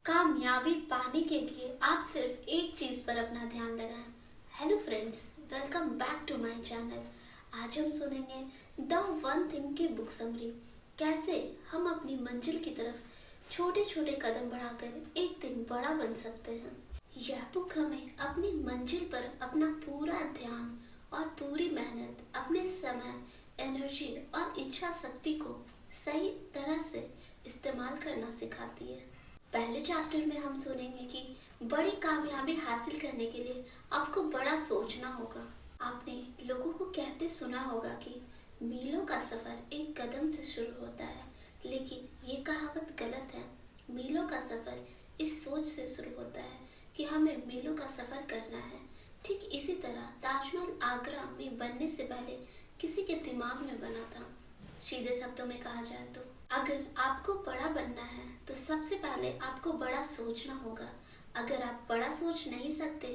कामयाबी पाने के लिए आप सिर्फ एक चीज पर अपना ध्यान लगाएं। Hello friends, welcome back to my channel. आज हम सुनेंगे द वन थिंग की बुक समरी, कैसे हम अपनी मंजिल की तरफ छोटे छोटे कदम बढ़ाकर एक दिन बड़ा बन सकते हैं। यह बुक हमें अपनी मंजिल पर अपना पूरा ध्यान और पूरी मेहनत, अपने समय, एनर्जी और इच्छा शक्ति को सही तरह से इस्तेमाल करना सिखाती है। पहले चैप्टर में हम सुनेंगे कि बड़ी कामयाबी हासिल करने के लिए आपको बड़ा सोचना होगा। आपने लोगों को कहते सुना होगा कि मीलों का सफर एक कदम से शुरू होता है, लेकिन ये कहावत गलत है। मीलों का सफर इस सोच से शुरू होता है कि हमें मीलों का सफर करना है। ठीक इसी तरह ताजमहल आगरा में बनने से पहले किसी के दिमाग में बना था। सीधे शब्दों में कहा जाए तो अगर आपको बड़ा बनना है तो सबसे पहले आपको बड़ा सोचना होगा। अगर आप बड़ा सोच नहीं सकते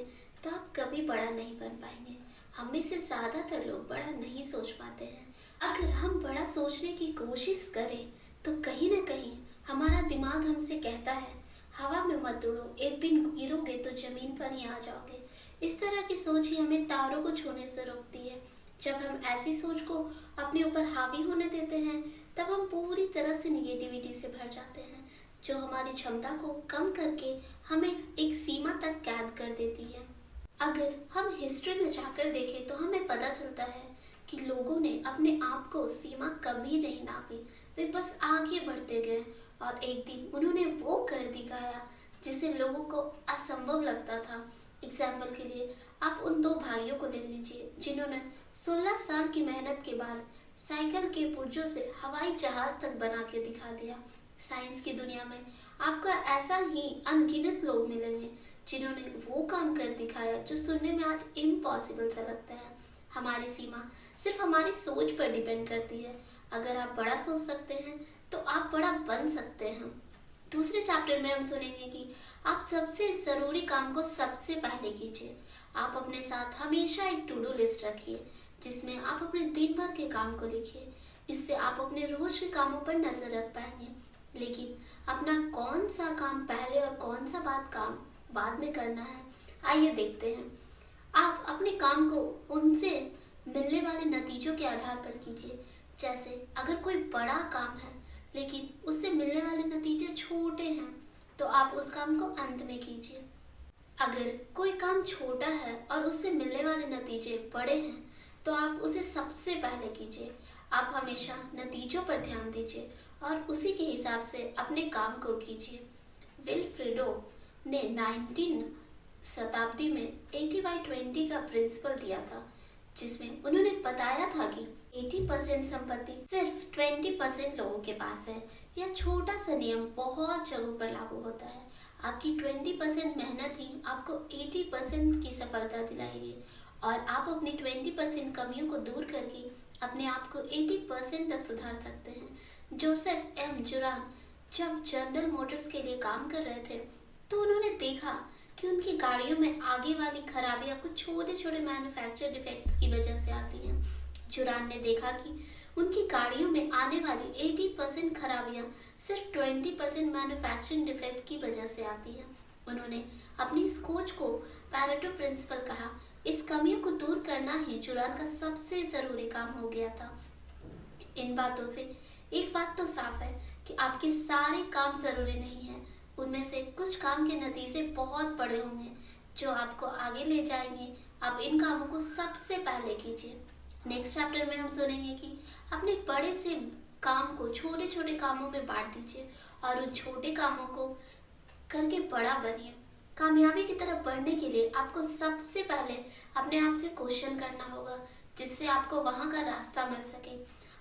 तो आप कभी बड़ा नहीं बन पाएंगे। हम में से ज्यादातर लोग बड़ा नहीं सोच पाते हैं। अगर हम बड़ा सोचने की कोशिश करें तो कहीं ना कहीं हमारा दिमाग हमसे कहता है, हवा में मत उड़ो, एक दिन गिरोगे तो जमीन पर ही आ जाओगे। इस तरह की सोच ही हमें तारों को छूने से रोकती है। जब हम ऐसी सोच को अपने ऊपर हावी होने देते हैं तब हम पूरी तरह से निगेटिविटी से भर जाते हैं, जो हमारी क्षमता को कम करके हमें एक सीमा तक कैद कर देती है। अगर हम हिस्ट्री में जाकर देखें तो हमें पता चलता है कि लोगों ने अपने आप को सीमा कभी नहीं नापी। वे बस आगे बढ़ते गए और एक दिन उन्होंने वो कर दिखाया जिसे लोगों को असंभव लगता था। एग्जाम्पल के लिए आप उन दो भाइयों को ले लीजिए जिन्होंने 16 साल की मेहनत के बाद साइकिल के पुर्जों से हवाई जहाज तक बना के दिखा दिया। साइंस की दुनिया में आपको ऐसा ही अनगिनत लोग मिलेंगे जिन्होंने वो काम कर दिखाया जो सुनने में आज इम्पॉसिबल सा लगता है। हमारी सीमा सिर्फ हमारी सोच पर डिपेंड करती है। अगर आप बड़ा सोच सकते हैं तो आप बड़ा बन सकते हैं। दूसरे चैप्टर में हम सुनेंगे कि आप सबसे जरूरी काम को सबसे पहले कीजिए। आप अपने साथ हमेशा एक टू डू लिस्ट रखिए जिसमें आप अपने दिन भर के काम को लिखिए। इससे आप अपने रोज के कामों पर नजर रख पाएंगे। लेकिन अपना कौन सा काम पहले और कौन सा काम बाद में करना है, आइए देखते हैं। आप अपने काम को उनसे मिलने वाले नतीजों के आधार पर कीजिए। जैसे अगर कोई बड़ा काम है लेकिन उससे मिलने वाले नतीजे छोटे हैं तो आप उस काम को अंत में कीजिए। अगर कोई काम छोटा है और उससे मिलने वाले नतीजे बड़े हैं तो आप उसे सबसे पहले कीजिए। आप हमेशा नतीजों पर ध्यान दीजिए और उसी के हिसाब से अपने काम को कीजिए। विल्फ्रेडो ने 19 शताब्दी में 80/20 का प्रिंसिपल दिया था, जिसमें उन्होंने बताया था कि 80% संपत्ति सिर्फ 20% लोगों के पास है। यह छोटा सा नियम बहुत जगहों पर लागू होता है। आपकी 20% मेहनत ही आपको 80% की सफलता दिलाएगी और आप अपनी 20% कमियों को दूर करके अपने आप को 80% तक सुधार सकते हैं। जोसेफ एम जुरान जब जनरल मोटर्स के लिए काम कर रहे थे तो उन्होंने देखा कि उनकी गाड़ियों में आगे वाली खराबियां कुछ छोटे छोटे मैन्युफैक्चर डिफेक्ट्स की वजह से आती हैं। जुरान ने देखा कि उनकी गाड़ियों में आने वाली 80% खराबियां सिर्फ 20% मैन्युफैक्चरिंग डिफेक्ट की वजह से आती हैं। उन्होंने अपनी इस खोज को पैरेटो प्रिंसिपल कहा। इस कमियों को दूर करना ही जुरान का सबसे जरूरी काम हो गया था। इन बातों से एक बात तो साफ है कि आपके सारे काम जरूरी नहीं है। उनमें से कुछ काम के नतीजे बहुत बड़े होंगे जो आपको आगे ले जाएंगे। आप इन कामों को सबसे पहले कीजिए। नेक्स्ट चैप्टर में हम सुनेंगे कि अपने बड़े से काम को छोटे छोटे कामों में बांट दीजिए और उन छोटे कामों को करके बड़ा बनिए। कामयाबी की तरफ बढ़ने के लिए आपको सबसे पहले अपने आप से क्वेश्चन करना होगा जिससे आपको वहां का रास्ता मिल सके।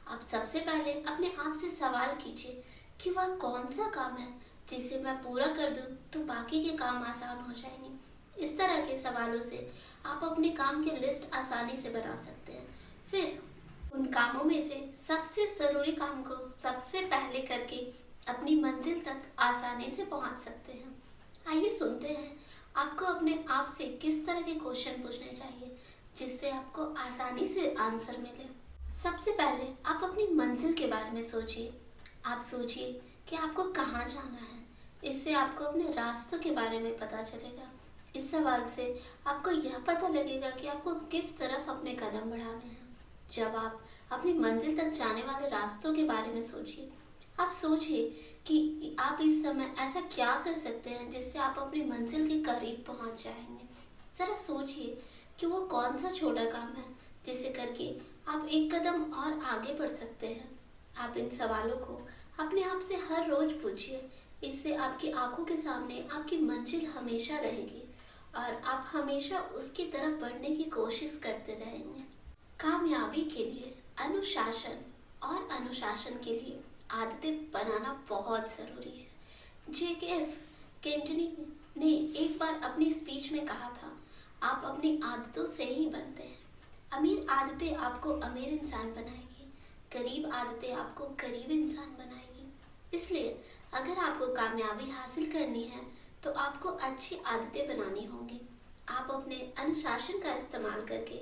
आप सबसे पहले अपने आप से सवाल कीजिए कि वह कौन सा काम है जिसे मैं पूरा कर दूं तो बाकी के काम आसान हो जाएंगे। इस तरह के सवालों से आप अपने काम की लिस्ट आसानी से बना सकते हैं। फिर उन कामों में से सबसे जरूरी काम को सबसे पहले करके अपनी मंजिल तक आसानी से पहुंच सकते हैं। आइए सुनते हैं आपको अपने आप से किस तरह के क्वेश्चन पूछने चाहिए जिससे आपको आसानी से आंसर मिले। सबसे पहले आप अपनी मंजिल के बारे में सोचिए। आप सोचिए कि आपको कहाँ जाना है, इससे आपको अपने रास्तों के बारे में पता चलेगा। इस सवाल से आपको यह पता लगेगा कि आपको किस तरफ अपने कदम बढ़ाने हैं। जब आप अपनी मंजिल तक जाने वाले रास्तों के बारे में सोचिए, आप सोचिए कि आप इस समय ऐसा क्या कर सकते हैं जिससे आप अपनी मंजिल के करीब पहुंच जाएंगे। जरा सोचिए कि वो कौन सा छोटा काम है जिसे करके आप एक कदम और आगे बढ़ सकते हैं। आप इन सवालों को अपने आप से हर रोज पूछिए। इससे आपकी आंखों के सामने आपकी मंजिल हमेशा रहेगी और आप हमेशा उसकी तरफ बढ़ने की कोशिश करते रहेंगे। कामयाबी के लिए अनुशासन और अनुशासन के लिए आदतें बनाना बहुत ज़रूरी है। जेकेएफ केनेडी ने एक बार अपनी स्पीच में कहा था, आप अपनी आदतों से ही बनते हैं। अमीर आदतें आपको अमीर इंसान बनाएगी, गरीब आदतें आपको गरीब इंसान बनाएगी। इसलिए अगर आपको कामयाबी हासिल करनी है तो आपको अच्छी आदतें बनानी होंगी। आप अपने अनुशासन का इस्तेमाल करके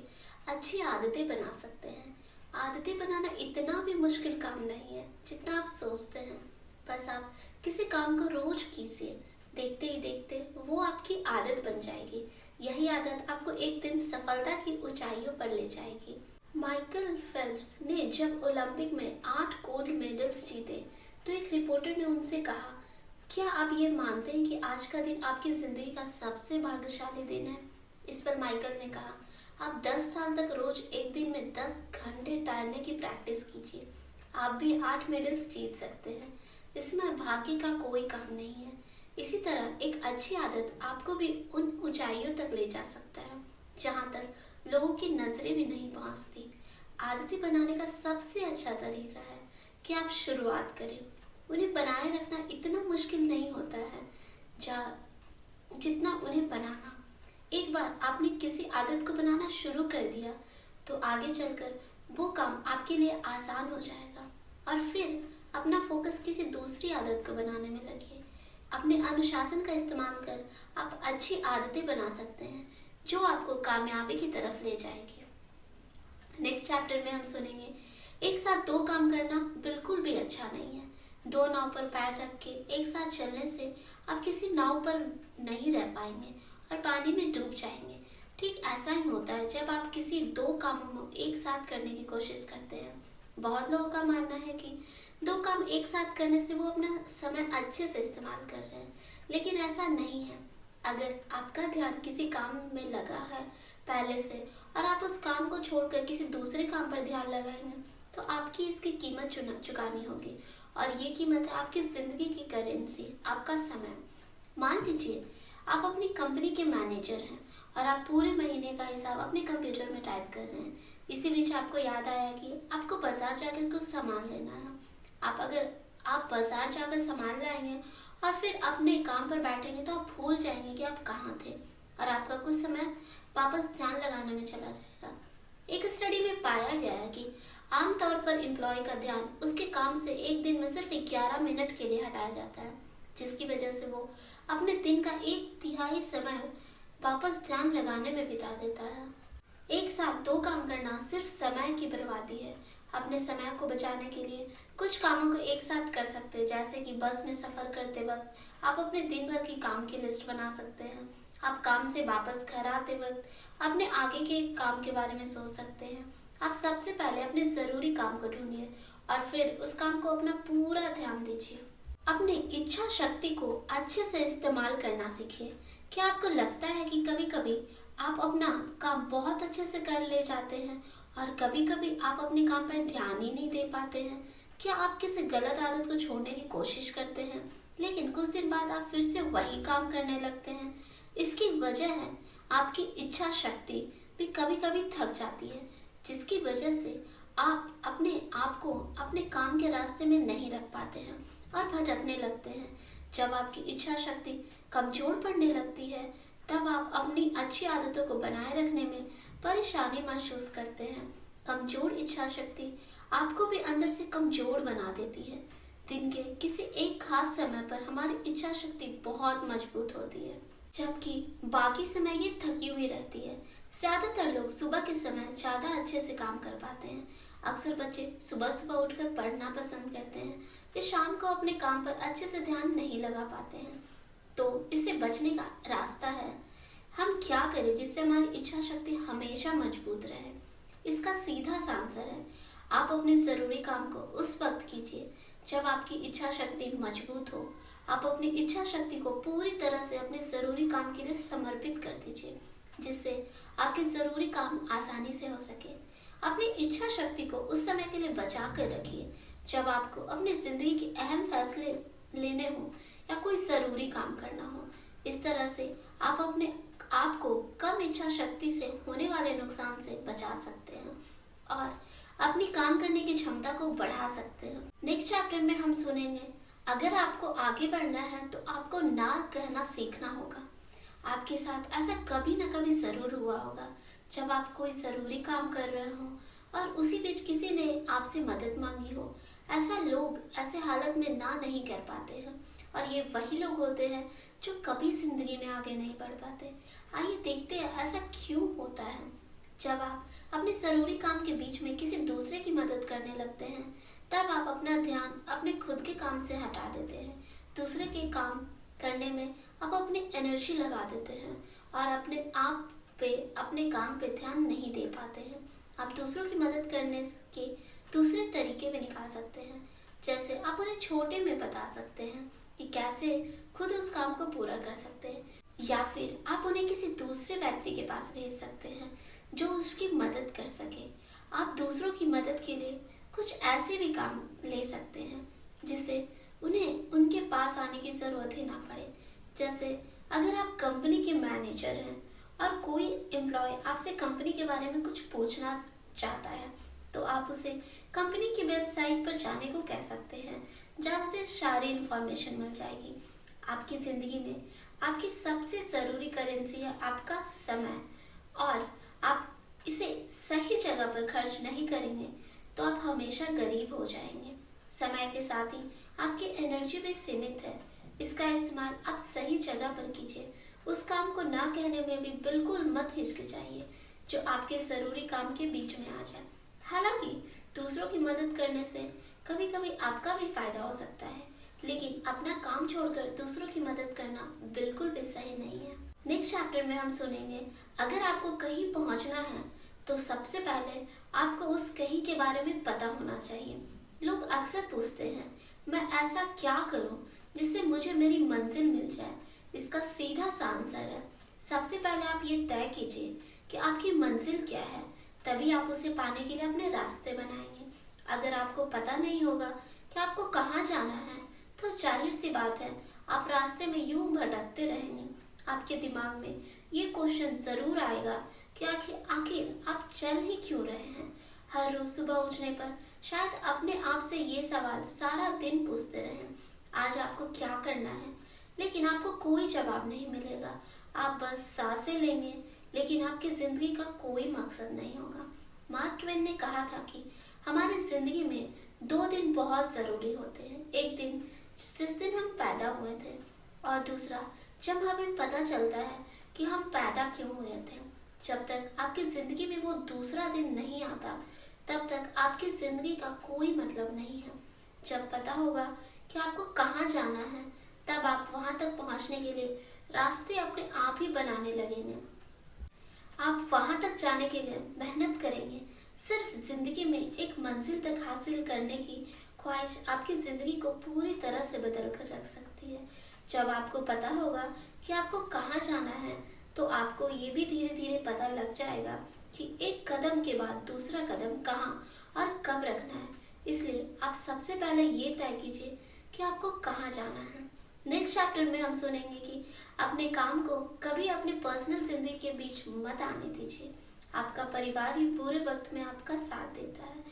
अच्छी आदतें बना सकते हैं। आदतें बनाना इतना भी मुश्किल काम नहीं है जितना आप सोचते हैं। बस आप किसी काम को रोज कीजिए, देखते ही देखते वो आपकी आदत बन जाएगी। यही आदत आपको एक दिन सफलता की ऊंचाइयों पर ले जाएगी। माइकल फेल्प्स ने जब ओलंपिक में 8 गोल्ड मेडल्स जीते तो एक रिपोर्टर ने उनसे कहा, क्या आप ये मानते हैं कि आज का दिन आपकी जिंदगी का सबसे भाग्यशाली दिन है? इस पर माइकल ने कहा, आप 10 साल तक रोज एक दिन में 10 घंटे तैरने की प्रैक्टिस कीजिए, आप भी 8 मेडल्स जीत सकते हैं। इसमें भाग्य का कोई काम नहीं है। इसी तरह एक अच्छी आदत आपको भी उन ऊंचाइयों तक ले जा सकता है जहां तक लोगों की नजरें भी नहीं पहुंचती। आदतें बनाने का सबसे अच्छा तरीका है कि आप शुरुआत करें। उन्हें बनाए रखना इतना मुश्किल नहीं होता है जितना उन्हें बनाना। एक बार आपने किसी आदत को बनाना शुरू कर दिया तो आगे चलकर वो काम आपके लिए आसान हो जाएगा और फिर अपना फोकस किसी दूसरी आदत को बनाने में लगिए। अपने अनुशासन का इस्तेमाल कर आप अच्छी आदतें बना सकते हैं जो आपको कामयाबी की तरफ ले जाएगी। नेक्स्ट चैप्टर में हम सुनेंगे, एक साथ 2 काम करना बिल्कुल भी अच्छा नहीं है। 2 नाव पर पैर रख के एक साथ चलने से आप किसी नाव पर नहीं रह पाएंगे और पानी में डूब जाएंगे। ठीक ऐसा ही होता है जब आप किसी 2 कामों को एक साथ करने की कोशिश करते हैं। बहुत लोगों का मानना है कि 2 काम एक साथ करने से वो अपना समय अच्छे से इस्तेमाल कर रहे हैं, लेकिन ऐसा नहीं है। अगर आपका ध्यान किसी काम में लगा है पहले से और आप उस काम को छोड़कर किसी दूसरे काम पर ध्यान लगाएंगे तो आपकी इसकी कीमत चुकानी होगी और ये कीमत है आपकी जिंदगी की करेंसी, आपका समय। मान लीजिए आप अपनी कंपनी के मैनेजर हैं और आप पूरे महीने का हिसाब अपने कंप्यूटर में टाइप कर रहे हैं। इसी बीच आपको याद आया कि आपको बाजार जाकर कुछ सामान लेना है। अगर आप बाजार जाकर सामान लाएंगे और फिर अपने काम पर बैठेंगे तो आप भूल जाएंगे कि आप कहाँ थे और आपका कुछ समय वापस ध्यान लगाने में चला जाएगा। एक स्टडी में पाया गया है कि आमतौर पर एम्प्लॉय का ध्यान उसके काम से एक दिन में सिर्फ 11 मिनट के लिए हटाया जाता है, जिसकी वजह से वो अपने दिन का 1/3 समय वापस ध्यान लगाने में बिता देता है। एक साथ 2 काम करना सिर्फ समय की बर्बादी है। अपने समय को बचाने के लिए कुछ कामों को एक साथ कर सकते हैं, जैसे कि बस में सफर करते वक्त आप अपने दिन भर की काम की लिस्ट बना सकते हैं। आप काम से वापस घर आते वक्त अपने आगे के काम के बारे में सोच सकते हैं। आप सबसे पहले अपने ज़रूरी काम को ढूंढिए और फिर उस काम को अपना पूरा ध्यान दीजिए। अपनी इच्छा शक्ति को अच्छे से इस्तेमाल करना सीखिए। क्या आपको लगता है कि कभी कभी आप अपना काम बहुत अच्छे से कर ले जाते हैं और कभी कभी आप अपने काम पर ध्यान ही नहीं दे पाते हैं? क्या आप किसी गलत आदत को छोड़ने की कोशिश करते हैं लेकिन कुछ दिन बाद आप फिर से वही काम करने लगते हैं? इसकी वजह है आपकी इच्छा शक्ति भी कभी कभी थक जाती है, जिसकी वजह से आप अपने आप को अपने काम के रास्ते में नहीं रख पाते हैं और भटकने लगते हैं। जब आपकी इच्छा शक्ति कमजोर पड़ने लगती है तब आप अपनी अच्छी आदतों को बनाए रखने में परेशानी महसूस करते हैं। कमजोर इच्छा शक्ति आपको भी अंदर से कमजोर बना देती है। दिन के किसी एक खास समय पर हमारी इच्छा शक्ति बहुत मजबूत होती है, जबकि बाकी समय ये थकी हुई रहती है। ज्यादातर लोग सुबह के समय ज्यादा अच्छे से काम कर पाते हैं। अक्सर बच्चे सुबह सुबह उठकर पढ़ना पसंद करते हैं, वे शाम को अपने काम पर अच्छे से ध्यान नहीं लगा पाते हैं। तो इससे बचने का रास्ता है, हम क्या करें जिससे हमारी इच्छा शक्ति हमेशा मजबूत रहे। इसका सीधा सा आंसर है, आप अपने ज़रूरी काम को उस वक्त कीजिए जब आपकी इच्छा शक्ति मजबूत हो। आप अपनी इच्छा शक्ति को पूरी तरह से अपने ज़रूरी काम के लिए समर्पित कर दीजिए, जिससे आपके ज़रूरी काम आसानी से हो सके। अपनी इच्छा शक्ति को उस समय के लिए बचा कर रखिए जब आपको अपनी ज़िंदगी के अहम फैसले लेने हो या कोई ज़रूरी काम करना हो। इस तरह से आप अपने आप को कम इच्छा शक्ति से होने वाले नुकसान से बचा सकते हैं और अपनी काम करने की क्षमता को बढ़ा सकते हैं। नेक्स्ट चैप्टर में हम सुनेंगे, अगर आपको आगे बढ़ना है तो आपको ना कहना सीखना होगा। आपके साथ ऐसा कभी ना कभी ज़रूर हुआ होगा जब आप कोई ज़रूरी काम कर रहे हो और उसी बीच किसी ने आपसे मदद मांगी हो। ऐसा लोग ऐसे हालत में ना नहीं कर पाते हैं और ये वही लोग होते हैं जो कभी ज़िंदगी में आगे नहीं बढ़ पाते। आइए देखते हैं ऐसा क्यों होता है। जब आप अपने ज़रूरी काम के बीच में किसी दूसरे की मदद करने लगते हैं, तब आप अपना ध्यान अपने खुद के काम से हटा देते हैं। दूसरे के काम करने में आप अपनी एनर्जी लगा देते हैं और अपने आप पे अपने काम पे ध्यान नहीं दे पाते हैं। आप दूसरों की मदद करने के दूसरे तरीके भी निकाल सकते हैं, जैसे आप उन्हें छोटे में बता सकते हैं कि कैसे खुद उस काम को पूरा कर सकते हैं, या फिर आप उन्हें किसी दूसरे व्यक्ति के पास भेज सकते हैं जो उसकी मदद कर सके। आप दूसरों की मदद के लिए कुछ ऐसे भी काम ले सकते हैं जिससे उन्हें उनके पास आने की ज़रूरत ही ना पड़े। जैसे अगर आप कंपनी के मैनेजर हैं और कोई एम्प्लॉय आपसे कंपनी के बारे में कुछ पूछना चाहता है, तो आप उसे कंपनी की वेबसाइट पर जाने को कह सकते हैं, जहाँ उसे सारी इन्फॉर्मेशन मिल जाएगी। आपकी ज़िंदगी में आपकी सबसे ज़रूरी करेंसी है आपका समय, और आप इसे सही जगह पर खर्च नहीं करेंगे तो आप हमेशा गरीब हो जाएंगे। समय के साथ ही आपकी एनर्जी भी सीमित है। इसका इस्तेमाल आप सही जगह पर कीजिए। उस काम को ना कहने में भी बिल्कुल मत हिचकिचाइए जो आपके ज़रूरी काम के बीच में आ जाए। हालांकि दूसरों की मदद करने से कभी कभी आपका भी फायदा हो सकता है, लेकिन अपना काम छोड़कर दूसरों की मदद करना बिल्कुल भी सही नहीं है। नेक्स्ट चैप्टर में हम सुनेंगे, अगर आपको कहीं पहुंचना है तो सबसे पहले आपको उस कहीं के बारे में पता होना चाहिए। लोग अक्सर पूछते हैं, मैं ऐसा क्या करूं जिससे मुझे मेरी मंजिल मिल जाए। इसका सीधा सा आंसर है, सबसे पहले आप ये तय कीजिए कि आपकी मंजिल क्या है, तभी आप उसे पाने के लिए अपने रास्ते बनाएंगे। अगर आपको पता नहीं होगा कि आपको कहाँ जाना है, तो जाहिर सी बात है आप रास्ते में यूं भटकते रहेंगे। आपके दिमाग में ये क्वेश्चन ज़रूर आएगा कि आखिर आप चल ही क्यों रहे हैं। हर रोज़ सुबह उठने पर शायद अपने आप से ये सवाल सारा दिन पूछते रहें, आज आपको क्या करना है, लेकिन आपको कोई जवाब नहीं मिलेगा। आप बस सांसें लेंगे, लेकिन आपकी ज़िंदगी का कोई मकसद नहीं होगा। मार्क ट्वेन ने कहा था कि हमारी ज़िंदगी में 2 दिन बहुत ज़रूरी होते हैं। एक दिन जिस दिन हम पैदा हुए थे, और दूसरा जब हमें पता चलता है कि हम पैदा क्यों हुए थे। जब तक आपकी ज़िंदगी में वो दूसरा दिन नहीं आता, तब तक आपकी ज़िंदगी का कोई मतलब नहीं है। जब पता होगा कि आपको कहाँ जाना है, तब आप वहाँ तक पहुँचने के लिए रास्ते अपने आप ही बनाने लगेंगे। आप वहाँ तक जाने के लिए मेहनत करेंगे। सिर्फ ज़िंदगी में एक मंजिल तक हासिल करने की ख्वाहिश आपकी ज़िंदगी को पूरी तरह से बदल कर रख सकती है। जब आपको पता होगा कि आपको कहाँ जाना है, तो आपको ये भी धीरे धीरे पता लग जाएगा कि एक कदम के बाद दूसरा कदम कहाँ और कब रखना है। इसलिए आप सबसे पहले ये तय कीजिए कि आपको कहाँ जाना है। नेक्स्ट चैप्टर में हम सुनेंगे कि अपने काम को कभी अपने पर्सनल जिंदगी के बीच मत आने दीजिए। आपका परिवार ही पूरे वक्त में आपका साथ देता है।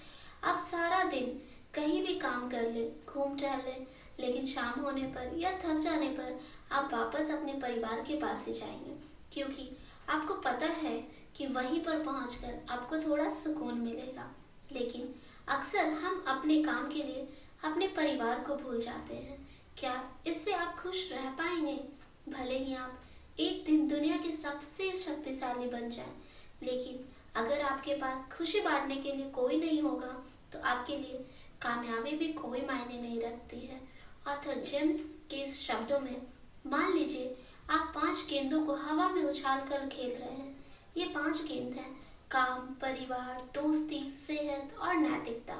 आप सारा दिन कहीं भी काम कर ले, घूम टहल ले, लेकिन शाम होने पर या थक जाने पर आप वापस अपने परिवार के पास ही जाएंगे, क्योंकि आपको पता है कि वहीं पर पहुंचकर आपको थोड़ा सुकून मिलेगा। लेकिन अक्सर हम अपने काम के लिए अपने परिवार को भूल जाते हैं। क्या इससे आप खुश रह पाएंगे? भले ही आप एक दिन दुनिया के सबसे शक्तिशाली बन जाए, लेकिन अगर आपके पास खुशी बांटने के लिए कोई नहीं होगा, तो आपके लिए कामयाबी भी कोई मायने नहीं रखती है। ऑथर जेम्स के इस शब्दों में, मान लीजिए आप 5 गेंदों को हवा में उछाल कर खेल रहे हैं। ये 5 गेंद हैं: काम, परिवार, दोस्ती, सेहत और नैतिकता।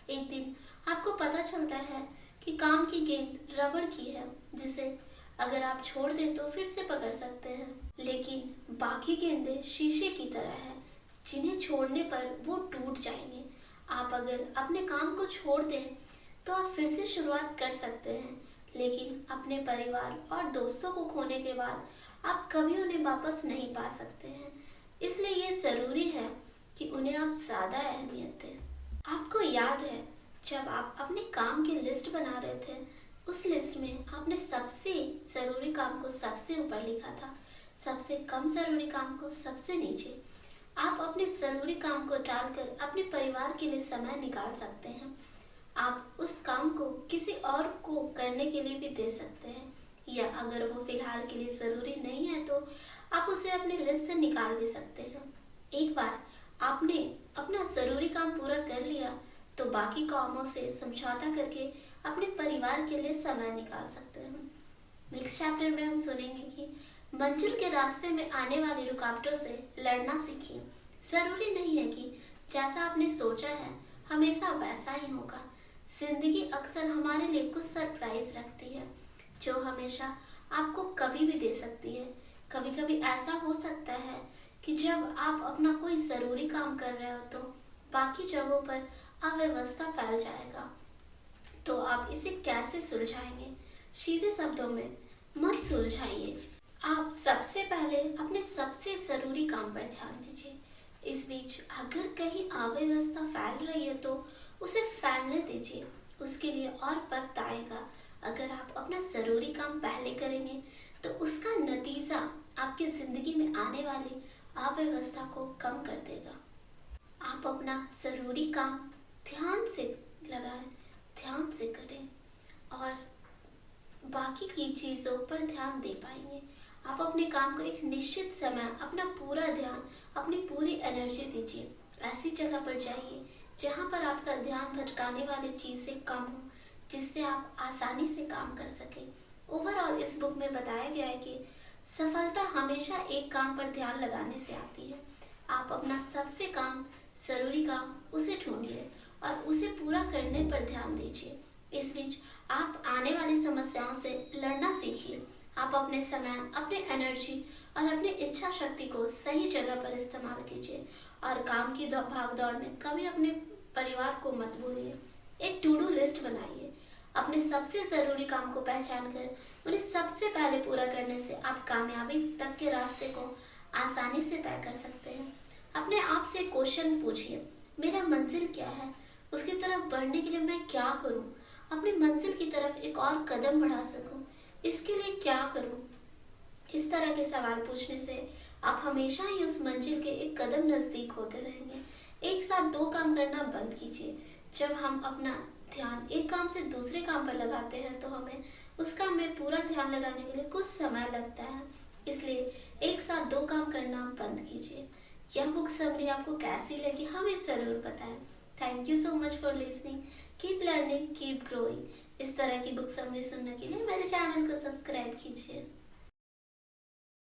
एक दिन आपको पता चलता है कि काम की गेंद रबड़ की है, जिसे अगर आप छोड़ दें तो फिर से पकड़ सकते हैं। लेकिन बाकी गेंदें शीशे की तरह है, जिन्हें छोड़ने पर वो टूट जाएंगे। आप अगर अपने काम को छोड़ दें तो आप फिर से शुरुआत कर सकते हैं, लेकिन अपने परिवार और दोस्तों को खोने के बाद आप कभी उन्हें वापस नहीं पा सकते हैं। इसलिए ये ज़रूरी है कि उन्हें आप ज़्यादा अहमियत दें। आपको याद है, जब आप अपने काम की लिस्ट बना रहे थे, उस लिस्ट में आपने सबसे ज़रूरी काम को सबसे ऊपर लिखा था, सबसे कम ज़रूरी काम को सबसे नीचे। आप अपने ज़रूरी काम को टालकर अपने परिवार के लिए समय निकाल सकते हैं। आप उस काम को किसी और को करने के लिए भी दे सकते हैं, या अगर वो फिलहाल के लिए ज़रूरी नहीं है तो आप उसे अपनी लिस्ट से निकाल भी सकते हैं। एक बार आपने अपना ज़रूरी काम पूरा कर लिया तो बाकी कामों से समझौता करके अपने परिवार के लिए समय निकाल सकते हैं। नेक्स्ट चैप्टर में हम सुनेंगे कि मंजिल के रास्ते में आने वाली रुकावटों से लड़ना सीखिए। ज़रूरी नहीं है कि जैसा आपने सोचा है हमेशा वैसा ही होगा। जिंदगी अक्सर हमारे लिए कुछ सरप्राइज रखती है, जो हमेशा आपको कभी भी दे सकती है। कभी कभी ऐसा हो सकता है कि जब आप अपना कोई ज़रूरी काम कर रहे हो तो बाकी जगहों पर अव्यवस्था फैल जाएगा। तो आप इसे कैसे सुलझाएंगे? सीधे शब्दों में, मत सुलझाइए। आप सबसे पहले अपने सबसे ज़रूरी काम पर ध्यान दीजिए। इस बीच अगर कहीं अव्यवस्था फैल रही है तो उसे फैलने दीजिए, उसके लिए और वक्त आएगा। अगर आप अपना ज़रूरी काम पहले करेंगे तो उसका नतीजा आपकी ज़िंदगी में आने वाली अव्यवस्था को कम कर देगा। आप अपना ज़रूरी काम ध्यान से लगाएं, ध्यान से करें और बाकी की चीज़ों पर ध्यान दे पाएंगे। आप अपने काम को एक निश्चित समय, अपना पूरा ध्यान, अपनी पूरी एनर्जी दीजिए। ऐसी जगह पर जाइए जहाँ पर आपका ध्यान भटकाने वाली चीज़ें कम हो, जिससे आप आसानी से काम कर सकें। ओवरऑल इस बुक में बताया गया है कि सफलता हमेशा एक काम पर ध्यान लगाने से आती है। आप अपना सबसे ज़रूरी काम उसे ढूंढिए और उसे पूरा करने पर ध्यान दीजिए। इस बीच आप आने वाली समस्याओं से लड़ना सीखिए। आप अपने समय, अपने एनर्जी और अपनी इच्छा शक्ति को सही जगह पर इस्तेमाल कीजिए और काम की भाग दौड़ में कभी अपने परिवार को मत भूलिए। एक टू डू लिस्ट बनाइए। अपने सबसे ज़रूरी काम को पहचान कर उन्हें सबसे पहले पूरा करने से आप कामयाबी तक के रास्ते को आसानी से तय कर सकते हैं। अपने आप से क्वेश्चन पूछिए, मेरा मंजिल क्या है? उसकी तरफ बढ़ने के लिए मैं क्या करूं? अपनी मंजिल की तरफ एक और कदम बढ़ा सकूं, इसके लिए क्या करूं? इस तरह के सवाल पूछने से आप हमेशा ही उस मंजिल के एक कदम नज़दीक होते रहेंगे। एक साथ 2 काम करना बंद कीजिए। जब हम अपना ध्यान एक काम से दूसरे काम पर लगाते हैं तो हमें उस काम में पूरा ध्यान लगाने के लिए कुछ समय लगता है। इसलिए एक साथ 2 काम करना बंद कीजिए। यह बुक समरी आपको कैसी लगी हमें ज़रूर बताएं। Thank you so much for listening. Keep learning, keep growing. इस तरह की बुक समरी सुनने के लिए मेरे चैनल को सब्सक्राइब कीजिए।